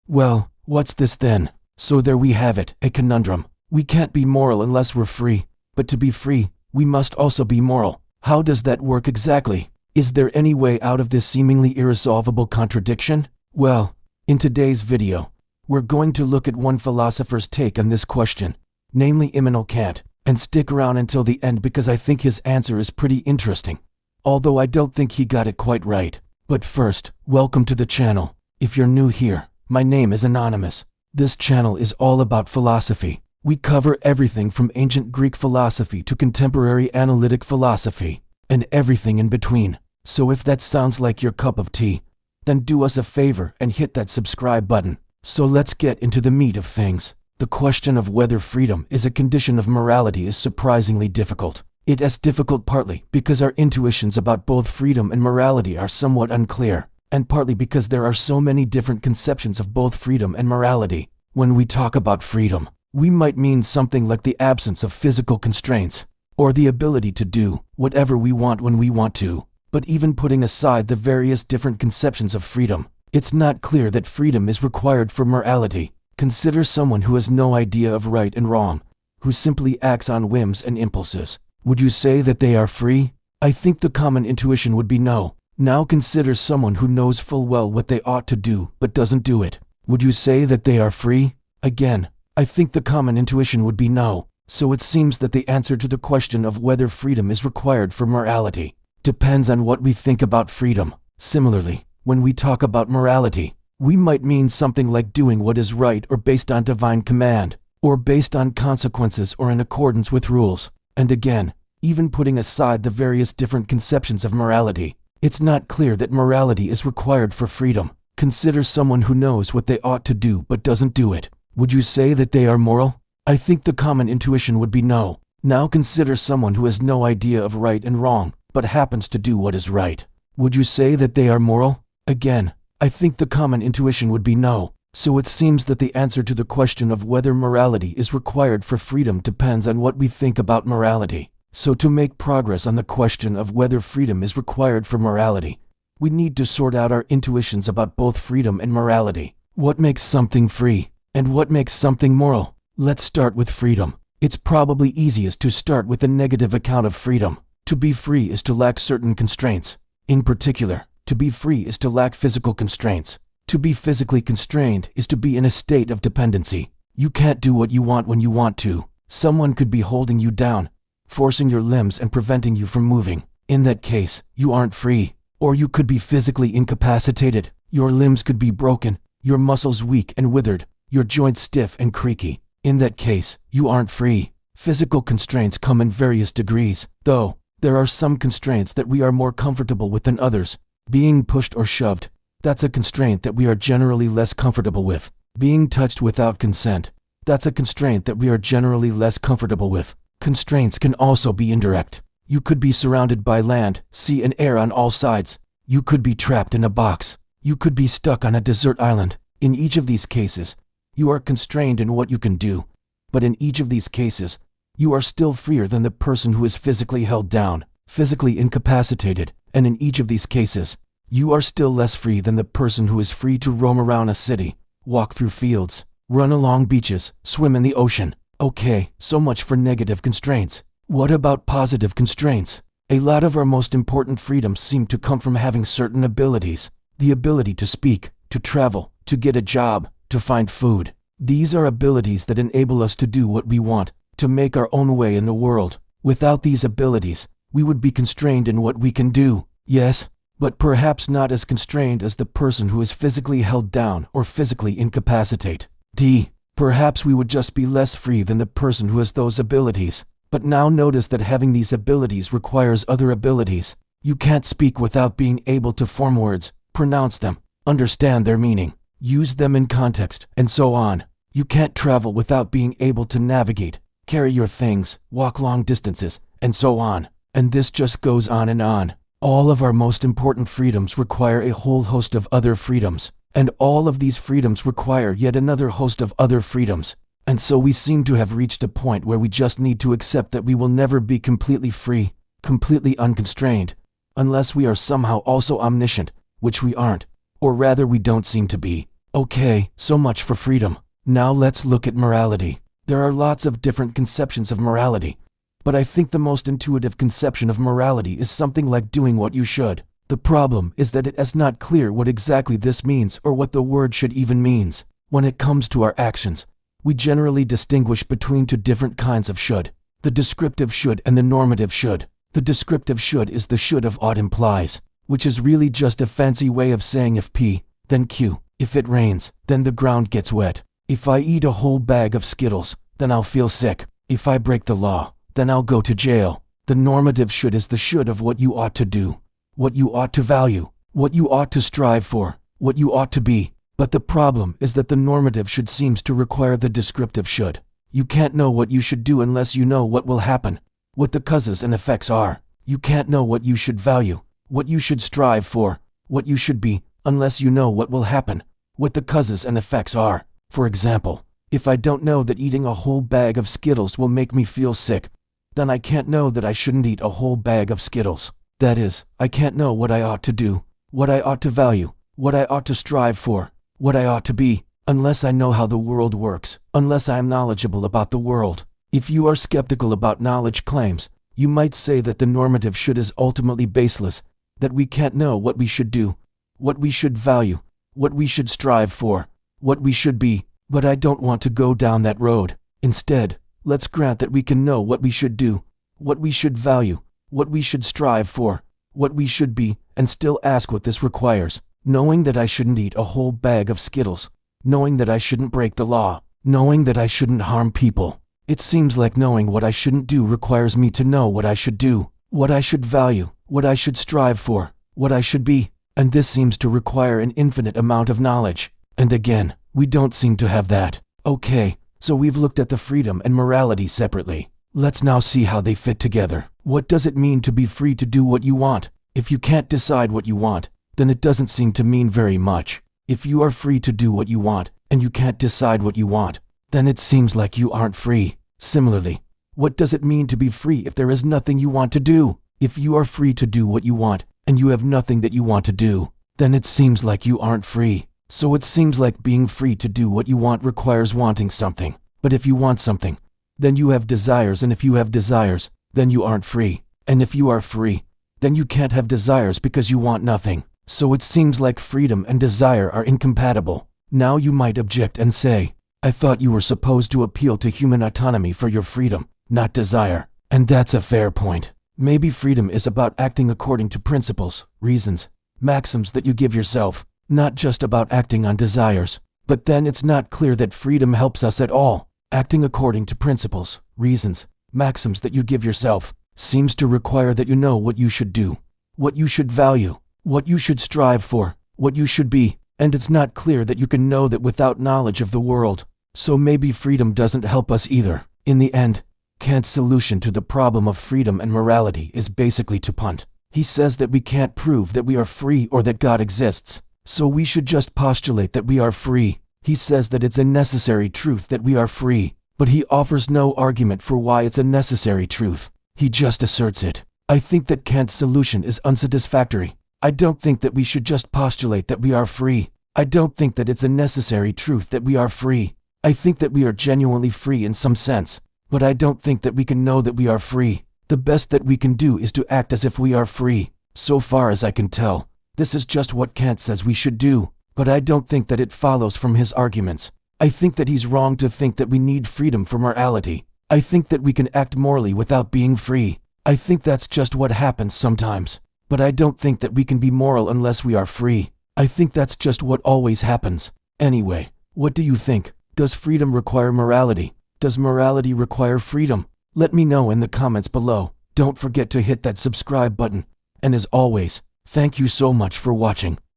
Well, what's this then? So there we have it, a conundrum. We can't be moral unless we're free, but to be free, we must also be moral. How does that work exactly? Is there any way out of this seemingly irresolvable contradiction? Well, in today's video, we're going to look at one philosopher's take on this question, namely Immanuel Kant, and stick around until the end because I think his answer is pretty interesting, although I don't think he got it quite right. But first, welcome to the channel. If you're new here, my name is Anonymous. This channel is all about philosophy. We cover everything from ancient Greek philosophy to contemporary analytic philosophy, and everything in between. So if that sounds like your cup of tea, then do us a favor and hit that subscribe button. So let's get into the meat of things. The question of whether freedom is a condition of morality is surprisingly difficult. It is difficult partly because our intuitions about both freedom and morality are somewhat unclear, and partly because there are so many different conceptions of both freedom and morality. When we talk about freedom, we might mean something like the absence of physical constraints, or the ability to do whatever we want when we want to. But even putting aside the various different conceptions of freedom, it's not clear that freedom is required for morality. Consider someone who has no idea of right and wrong, who simply acts on whims and impulses. Would you say that they are free? I think the common intuition would be no. Now consider someone who knows full well what they ought to do but doesn't do it. Would you say that they are free? Again, I think the common intuition would be no. So it seems that the answer to the question of whether freedom is required for morality depends on what we think about freedom. Similarly, when we talk about morality, we might mean something like doing what is right or based on divine command, or based on consequences or in accordance with rules. And again, even putting aside the various different conceptions of morality, it's not clear that morality is required for freedom. Consider someone who knows what they ought to do but doesn't do it. Would you say that they are moral? I think the common intuition would be no. Now consider someone who has no idea of right and wrong, but happens to do what is right. Would you say that they are moral? Again, I think the common intuition would be no. So it seems that the answer to the question of whether morality is required for freedom depends on what we think about morality. So to make progress on the question of whether freedom is required for morality, we need to sort out our intuitions about both freedom and morality. What makes something free, and what makes something moral? Let's start with freedom. It's probably easiest to start with a negative account of freedom. To be free is to lack certain constraints. In particular, to be free is to lack physical constraints. To be physically constrained is to be in a state of dependency. You can't do what you want when you want to. Someone could be holding you down, forcing your limbs and preventing you from moving. In that case, you aren't free. Or you could be physically incapacitated. Your limbs could be broken, your muscles weak and withered, your joints stiff and creaky. In that case, you aren't free. Physical constraints come in various degrees, though. There are some constraints that we are more comfortable with than others. Being pushed or shoved, that's a constraint that we are generally less comfortable with. Being touched without consent, that's a constraint that we are generally less comfortable with. Constraints can also be indirect. You could be surrounded by land, sea and air on all sides. You could be trapped in a box. You could be stuck on a desert island. In each of these cases, you are constrained in what you can do. But in each of these cases, you are still freer than the person who is physically held down, physically incapacitated, and in each of these cases, you are still less free than the person who is free to roam around a city, walk through fields, run along beaches, swim in the ocean. Okay, so much for negative constraints. What about positive constraints? A lot of our most important freedoms seem to come from having certain abilities. The ability to speak, to travel, to get a job, to find food. These are abilities that enable us to do what we want, to make our own way in the world. Without these abilities, we would be constrained in what we can do. Yes, but perhaps not as constrained as the person who is physically held down or physically incapacitated. Perhaps we would just be less free than the person who has those abilities. But now notice that having these abilities requires other abilities. You can't speak without being able to form words, pronounce them, understand their meaning, use them in context, and so on. You can't travel without being able to navigate, carry your things, walk long distances, and so on. And this just goes on and on. All of our most important freedoms require a whole host of other freedoms, and all of these freedoms require yet another host of other freedoms. And so we seem to have reached a point where we just need to accept that we will never be completely free, completely unconstrained, unless we are somehow also omniscient, which we aren't, or rather we don't seem to be. Okay, so much for freedom. Now let's look at morality. There are lots of different conceptions of morality, but I think the most intuitive conception of morality is something like doing what you should. The problem is that it is not clear what exactly this means or what the word should even means. When it comes to our actions, we generally distinguish between two different kinds of should: the descriptive should and the normative should. The descriptive should is the should of ought implies, which is really just a fancy way of saying if P, then Q. If it rains, then the ground gets wet. If I eat a whole bag of Skittles, then I'll feel sick. If I break the law, then I'll go to jail. The normative should is the should of what you ought to do, what you ought to value, what you ought to strive for, what you ought to be. But the problem is that the normative should seems to require the descriptive should. You can't know what you should do unless you know what will happen, what the causes and effects are. You can't know what you should value, what you should strive for, what you should be, unless you know what will happen, what the causes and effects are. For example, if I don't know that eating a whole bag of Skittles will make me feel sick, then I can't know that I shouldn't eat a whole bag of Skittles. That is, I can't know what I ought to do, what I ought to value, what I ought to strive for, what I ought to be, unless I know how the world works, unless I am knowledgeable about the world. If you are skeptical about knowledge claims, you might say that the normative should is ultimately baseless, that we can't know what we should do, what we should value, what we should strive for, what we should be. But I don't want to go down that road. Instead, let's grant that we can know what we should do, what we should value, what we should strive for, what we should be, and still ask what this requires. Knowing that I shouldn't eat a whole bag of Skittles, knowing that I shouldn't break the law, knowing that I shouldn't harm people. It seems like knowing what I shouldn't do requires me to know what I should do, what I should value, what I should strive for, what I should be. And this seems to require an infinite amount of knowledge. And again, we don't seem to have that. Okay, so we've looked at the freedom and morality separately. Let's now see how they fit together. What does it mean to be free to do what you want? If you can't decide what you want, then it doesn't seem to mean very much. If you are free to do what you want, and you can't decide what you want, then it seems like you aren't free. Similarly, what does it mean to be free if there is nothing you want to do? If you are free to do what you want, and you have nothing that you want to do, then it seems like you aren't free. So it seems like being free to do what you want requires wanting something. But if you want something, then you have desires, and if you have desires, then you aren't free. And if you are free, then you can't have desires because you want nothing. So it seems like freedom and desire are incompatible. Now you might object and say, I thought you were supposed to appeal to human autonomy for your freedom, not desire. And that's a fair point. Maybe freedom is about acting according to principles, reasons, maxims that you give yourself, not just about acting on desires. But then it's not clear that freedom helps us at all. Acting according to principles, reasons, maxims that you give yourself seems to require that you know what you should do, what you should value, what you should strive for, what you should be, and it's not clear that you can know that without knowledge of the world. So maybe freedom doesn't help us either. In the end, Kant's solution to the problem of freedom and morality is basically to punt. He says that we can't prove that we are free or that God exists, so we should just postulate that we are free. He says that it's a necessary truth that we are free, but he offers no argument for why it's a necessary truth. He just asserts it. I think that Kant's solution is unsatisfactory. I don't think that we should just postulate that we are free. I don't think that it's a necessary truth that we are free. I think that we are genuinely free in some sense, but I don't think that we can know that we are free. The best that we can do is to act as if we are free. So far as I can tell, this is just what Kant says we should do, but I don't think that it follows from his arguments. I think that he's wrong to think that we need freedom for morality. I think that we can act morally without being free. I think that's just what happens sometimes. But I don't think that we can be moral unless we are free. I think that's just what always happens. Anyway, what do you think? Does freedom require morality? Does morality require freedom? Let me know in the comments below. Don't forget to hit that subscribe button. And as always, thank you so much for watching.